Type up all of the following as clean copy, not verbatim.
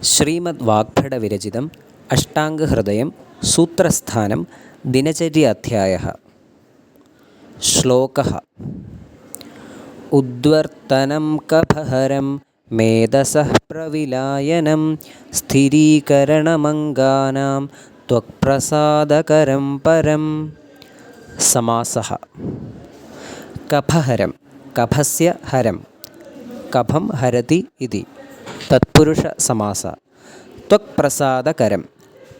ശ്രീമദ് വാഗ്ഭടവിരചിതം അഷ്ടാംഗഹൃദയം സൂത്രസ്ഥാനം ദിനചര്യാധ്യായഃ. ശ്ലോകഃ. ഉദ്വർത്തനം കഫഹരം മേധസഃ പ്രവിലായനം സ്ഥിരീകരണമംഗാനാം ത്വക്പ്രസാദകരം പരം. സമാസഃ. കഫഹരം കഫസ്യ ഹരം കഫം ഹരതി ഇതി തത്പുരുഷ സമാസ. ത്വക്പ്രസാദകരം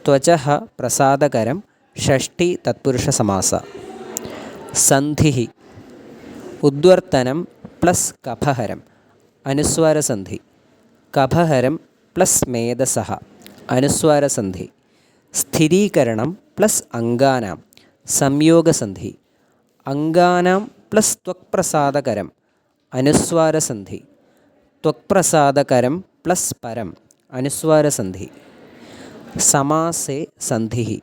ത്വചഃ പ്രസാദകരം ഷഷ്ഠി തത്പുരുഷ സമാസ. സന്ധിഃ. ഉദ്വർത്തനം പ്ലസ് കഫഹരം അനുസ്വാരസന്ധി. കഫഹരം പ്ലസ് മേധസഃ അനുസ്വാരസന്ധി. സ്ഥിരീകരണം പ്ലസ് അംഗാനാം സംയോഗസന്ധി. അംഗാനാം പ്ലസ് ത്വക്പ്രസാദകരം അനുസ്വാരസന്ധി. ത്വക്പ്രസാദകരം പ്ലസ് പരം അനുസ്വാരസന്ധി. സമാസേ സന്ധിഃ.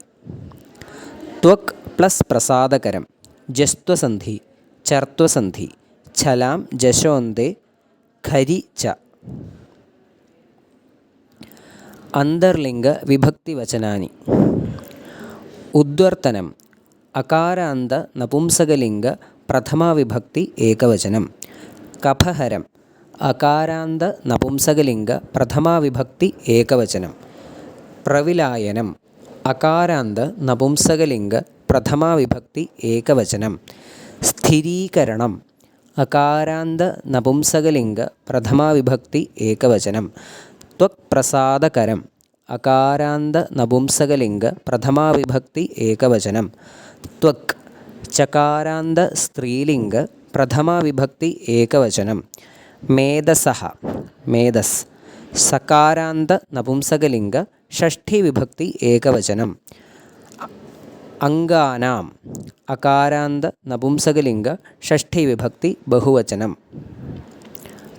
ത്വക് പ്ലസ് പ്രസാദകരം ജസ്ത്വസന്ധി ചർത്വസന്ധി. ഛലാം ജശോന്തേ ഖരി ച. അന്തർലിംഗ വിഭക്തിവചനാനി. ഉദ്വർത്തനം അകാരാന്ത നപുംസകലിംഗ പ്രഥമാവിഭക്തി ഏകവചനം. കഫഹരം അകാരാന്ത നപുംസകലിംഗ പ്രഥമാവിഭക്തി ഏകവചനം. പ്രവിലായനം അകാരാന്ത നപുംസകലിംഗ പ്രഥമാവിഭക്തി ഏകവചനം. സ്ഥിരീകരണം അകാരാന്ത നപുംസകലിംഗ പ്രഥമാവിഭക്തി ഏകവചനം. ത്വക്പ്രസാദകരം അകാരാന്ത നപുംസകലിംഗ പ്രഥമാവിഭക്തി ഏകവചനം. ത്വക് ചകാരാന്ത സ്ത്രീലിംഗ പ്രഥമാവിഭക്തി ഏകവചനം. മേധസഃ മേധസ് സകാരാന്ത നപുംസകലിംഗ ഷഷ്ഠി വിഭക്തി ഏകവചനം. അംഗാനാം അകാരാന്ത നപുംസകലിംഗ ഷഷ്ഠി വിഭക്തി ബഹുവചനം.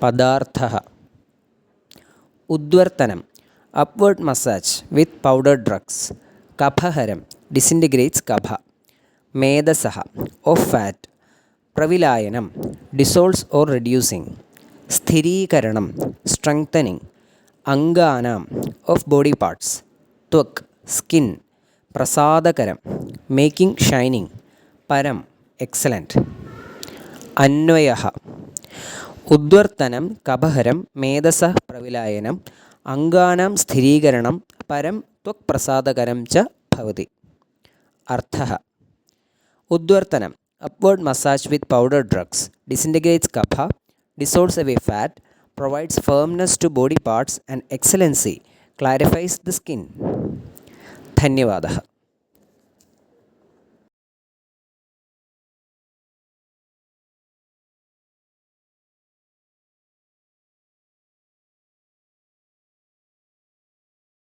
പദാർത്ഥഃ. ഉദ്വർത്തനം upward massage with powdered drugs. കഫഹരം disintegrates kapha. മേധസഃ of fat. പ്രവിലായനം dissolves or reducing. സ്ഥിരീകരണം strengthening. അംഗാനാം of body parts. ത്വക് skin. പ്രസാദകരം making shining. പരം excellent. അന്വയഃ. ഉദ്വർത്തനം കഫഹരം മേധസഃ പ്രവിലായനം അംഗാനാം സ്ഥിരീകരണം പരം ത്വക്പ്രസാദകരം ച ഭവതി. അർത്ഥഃ. ഉദ്വർത്തനം upward massage with powdered drugs disintegrates kapha, dissolves away fat, provides firmness to body parts and excellency, clarifies the skin. ധന്യവാദः.